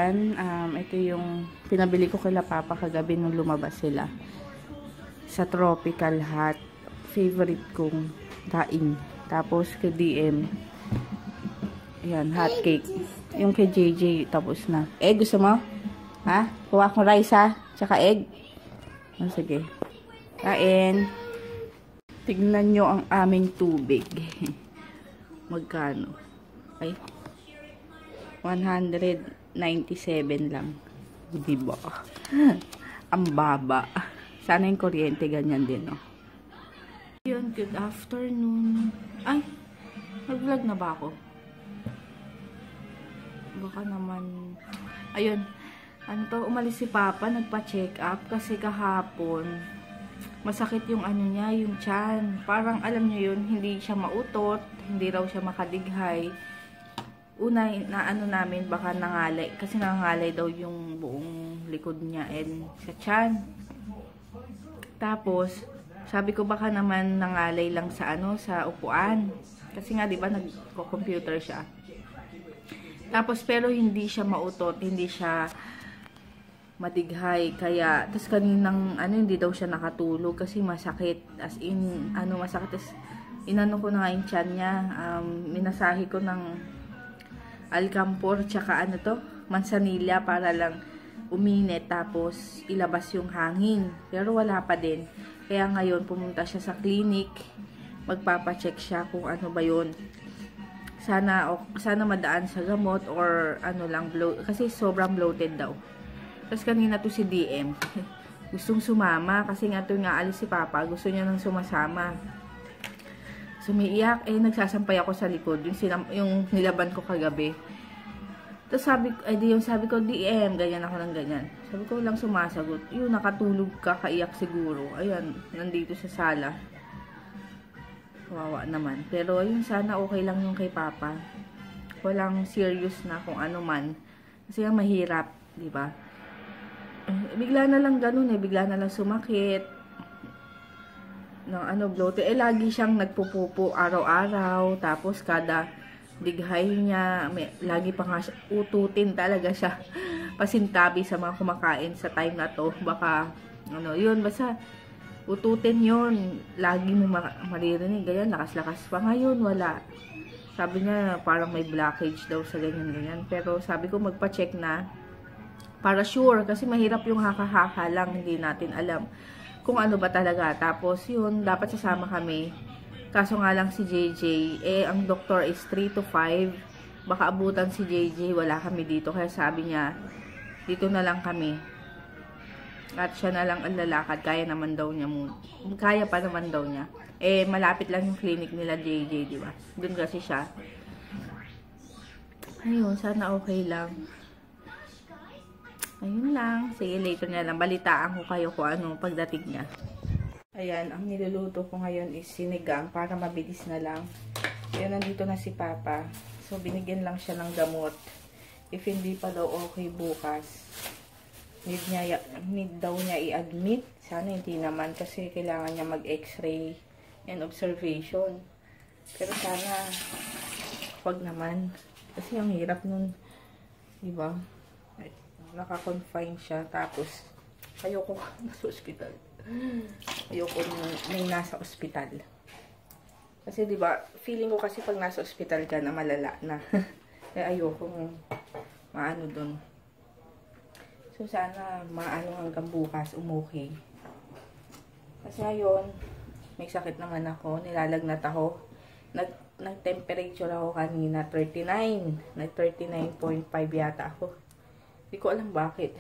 yan. Ito yung pinabili ko kila Papa kagabi nung lumabas sila. Sa Tropical Hut. Favorite kong daing. Tapos kay DM. Ayan, hot cake. Yung kay JJ, tapos na. Egg, gusto mo? Ha? Kuha akong rice ha? Tsaka egg? Oh, sige. Kain. Tignan nyo ang aming tubig. Magkano? Ay. 197 lang. Diba? Ang baba. Sana yung kuryente ganyan din, no? Yun, good afternoon. Ay, nag-vlog na ba ako? Baka naman. Ayun. Ano to, umalis si Papa, nagpa-check up kasi kahapon masakit yung ano niya, yung tiyan. Parang alam niyo yun, hindi siya mautot, hindi raw siya makadighay. Una, na ano namin, baka nangalay. Kasi nangalay daw yung buong likod niya and sa tiyan. Tapos, sabi ko baka naman nangalay lang sa ano, sa upuan. Kasi nga, di ba, nagko-computer siya. Tapos, pero hindi siya mautot, hindi siya madighay. Kaya, tas kaninang, ano, hindi daw siya nakatulog kasi masakit. As in, ano, masakit. Tas, inano ko na nga yung tiyan niya. Minasahe ko ng Alcampor, tsaka ano to, mansanilla para lang uminit tapos ilabas yung hangin. Pero wala pa din. Kaya ngayon pumunta siya sa clinic. Magpapacheck siya kung ano ba yun. Sana madaan sa gamot or ano lang, kasi sobrang bloated daw. Tapos kanina to si DM. Gustong sumama kasi nga to nga alis si Papa. Gusto niya nang sumasama. Sumiiyak, nagsasampay ako sa likod. Yung nilaban ko kagabi. Tapos sabi ko, DM, ganyan ako ng ganyan. Sabi ko lang sumasagot. Yun, nakatulog ka, kaiyak siguro. Ayan, nandito sa sala. Kawawa naman. Pero yun, sana okay lang yung kay Papa. Walang serious na kung ano man. Kasi ang mahirap, di ba? Bigla na lang ganun bigla na lang sumakit. Ng ano, bloated. Lagi siyang nagpupupo araw-araw. Tapos kada dighay niya, lagi pa nga siya, ututin talaga siya. Pasintabi sa mga kumakain sa time na to. Baka, ano, yun, basta ututin yun. Lagi mo maririnig, ganyan, lakas-lakas pa. Ngayon, wala. Sabi niya, parang may blockage daw sa ganyan-ganyan. Pero sabi ko, magpa-check na. Para sure, kasi mahirap yung haka-haka lang, hindi natin alam kung ano ba talaga. Tapos yun, dapat sasama kami. Kaso nga lang si JJ, ang doktor is 3 to 5. Baka abutan si JJ, wala kami dito. Kaya sabi niya, dito na lang kami. At siya na lang ang lalakad, kaya naman daw niya muna. Kaya pa naman daw niya. Malapit lang yung clinic nila JJ, di ba? Doon kasi siya. Ayun, sana okay lang. Ayun lang. Sige, later na lang. Balitaan ko kayo kung ano pagdating niya. Ayan, ang niluluto ko ngayon is sinigang para mabilis na lang. Ayan, nandito na si Papa. So, binigyan lang siya ng gamot. If hindi pa daw okay bukas, need daw niya i-admit. Sana hindi naman kasi kailangan niya mag-x-ray and observation. Pero sana, wag naman. Kasi ang hirap nun, diba? Naka-confine siya. Tapos, ayoko nasa ospital. Ayoko may nasa ospital. Kasi diba, feeling ko kasi pag nasa ospital ka na malala na. Kaya ayoko maano dun. So, sana maano hanggang bukas, umukay. Kasi ayun, may sakit naman ako. Nilalagnat ako. Nag-temperature ako kanina, 39. Nag-39.5 yata ako. Hindi ko alam bakit.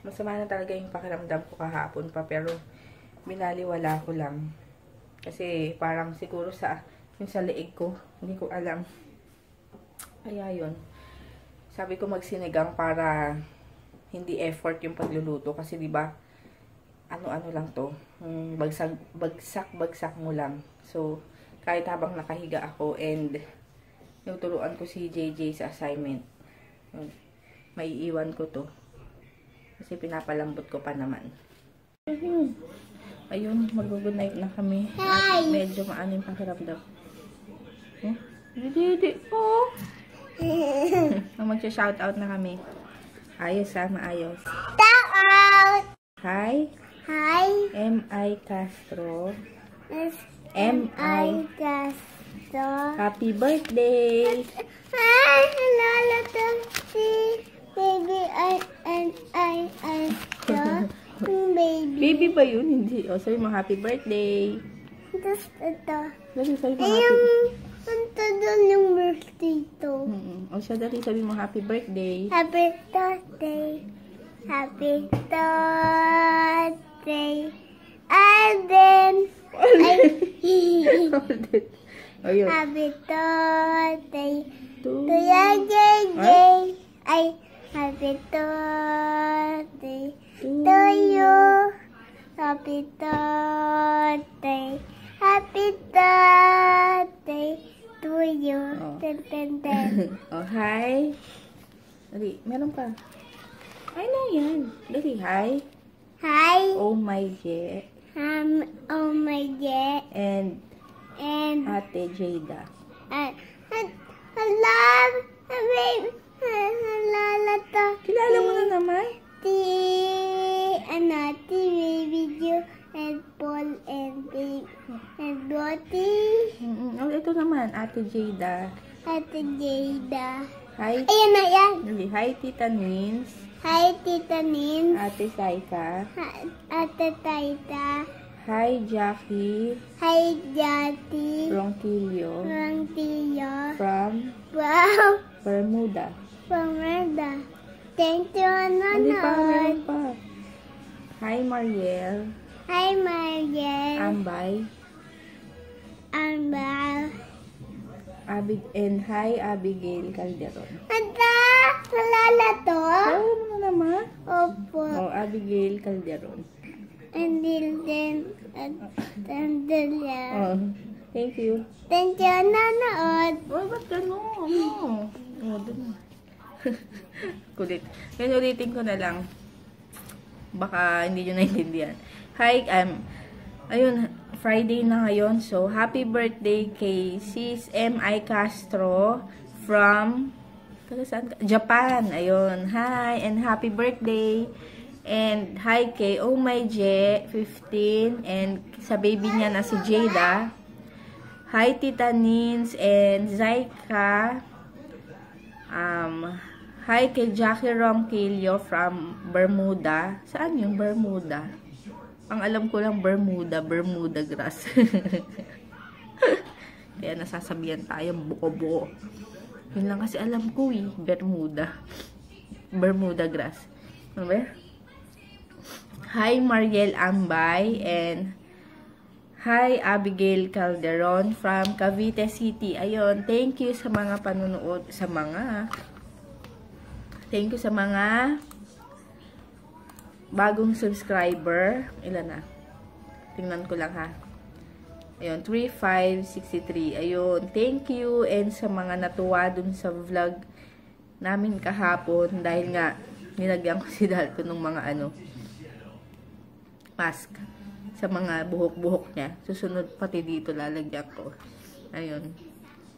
Masama na talaga yung pakiramdam ko kahapon pa. Pero, binaliwala ko lang. Kasi, parang siguro yung sa leeg ko. Hindi ko alam. Kaya yun. Sabi ko magsinigang para hindi effort yung pagluluto. Kasi, diba, ano-ano lang to. Bagsak mo lang. So, kahit habang nakahiga ako and nuturuan ko si JJ sa assignment. Maiiwan ko to. Kasi pinapalambot ko pa naman. Ayun, mag-good night na kami. At medyo maano yung pakiramdam. Hindi. Oh! Magsha-shoutout na kami. Ayos ha, maayos. Out. Hi, Hi. M.I. Castro. It's M.I. Castro. Happy birthday! Hi, Lola Tootsie. Baby, I baby. Baby ba yun? Hindi. O, sabi mo, happy birthday. Just ito. Dali, sabi mo, Ay, happy... ito doon yung birthday to. O, siya dali, sabi mo, happy birthday. Happy birthday. Happy birthday. And then, Ayun. happy birthday To... to your JJ. Ay, happy birthday to you. Happy birthday. Happy birthday to you. Oh. Ten, ten, ten. Oh, hi. Dali, meron pa. Ay, na yan. Dali, hi. Hi. Oh my God. Oh my God. And And Ate Jada. I love baby. Hello to. Kilala mo na naman? Baby Joe and Paul and Babe and Dottie. Oh, ito naman, Ate Jada. Ate Jada. Hi. Ayan na yan. Dali, hi, Tita Nins. Hi, Tita Nin. Ate Saika. Ate Taita. Hi, Jackie. Hi, Jati. Ronquillo. Rantillo. From Wow. Bermuda. Pamada. Thank you, Hindi pa, meron Nanonood. pa. Hi, Mariel. Hi, Mariel. Ambay. Ambal. And hi, Abigail Calderon. Ata, nalala to? Kilala mo na naman? Opo. Oh, Abigail Calderon. And then, Oh, thank you. thank you, Nanonood. Oh, ba't gano'n? Oh, dun. Kulit. Yan, ulitin ko na lang. Baka hindi nyo naintindihan. Hi, ayun, Friday na ngayon. So, happy birthday kay Sis M.I. Castro from Japan. Ayun, hi, and happy birthday. And hi kay Oh My Je, 15, and sa baby niya na si Jada. Hi, Tita Nins and Zaika. Hi kay Jackie Ronquillo from Bermuda. Saan yung Bermuda? Ang alam ko lang Bermuda grass. Kaya nasasabihan tayo buko-buko. Yun lang kasi alam ko eh, Bermuda grass. Ano ba? Hi Mariel Ambay and hi Abigail Calderon from Cavite City. Ayun, thank you sa mga panunood, thank you sa mga bagong subscriber. Ilan na? Tingnan ko lang ha. Ayun, 3563. Ayun, thank you. And sa mga natuwa dun sa vlog namin kahapon, dahil nga nilagyan ko si Dalton ng mga mask sa mga buhok-buhok niya. Susunod pati dito lalagyan ko. Ayun.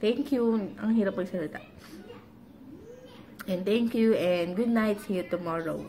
Thank you. Ang hirap magsalita. And thank you and good night. See you tomorrow.